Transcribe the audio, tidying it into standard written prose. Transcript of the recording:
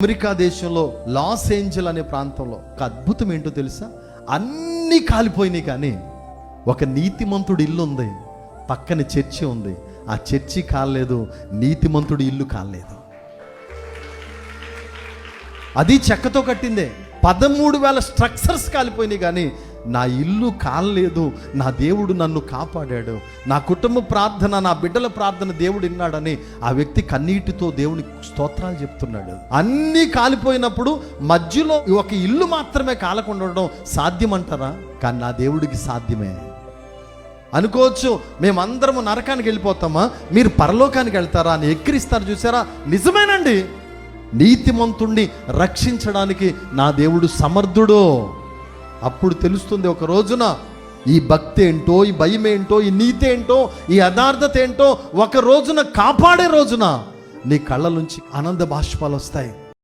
America దేశంలో loss Angel అనే ప్రాంతంలో ఒక అద్భుతం ఏంటో తెలుసా? అన్నీ కాలిపోయినాయి, కానీ ఒక నీతిమంతుడి ఇల్లు ఉంది, పక్కన చర్చి ఉంది. ఆ చర్చి కాలేదు, నీతిమంతుడి ఇల్లు కాలేదు. అది చెక్కతో కట్టిందే. 13,000 స్ట్రక్చర్స్ కాలిపోయినాయి, కానీ నా ఇల్లు కాలేదు. నా దేవుడు నన్ను కాపాడాడు, నా కుటుంబ ప్రార్థన, నా బిడ్డల ప్రార్థన దేవుడు విన్నాడని ఆ వ్యక్తి కన్నీటితో దేవునికి స్తోత్రాలు చెప్తున్నాడు. అన్నీ కాలిపోయినప్పుడు మధ్యలో ఒక ఇల్లు మాత్రమే కాలకుండా ఉండడం సాధ్యమంటారా? కానీ నా దేవుడికి సాధ్యమే. అనుకోవచ్చు మేమందరము నరకానికి వెళ్ళిపోతామా, మీరు పరలోకానికి వెళ్తారా అని ఎక్కిరిస్తారు చూసారా? నిజమేనండి. నీతిమంతుణ్ణి రక్షించడానికి నా దేవుడు సమర్థుడు. అప్పుడు తెలుస్తుంది ఒక రోజున ఈ భక్తి ఏంటో, ఈ భయం ఏంటో, ఈ నీతి ఏంటో, ఈ యథార్థత ఏంటో. ఒక రోజున కాపాడే రోజున నీ కళ్ళ నుంచి ఆనంద బాష్పాలు వస్తాయి.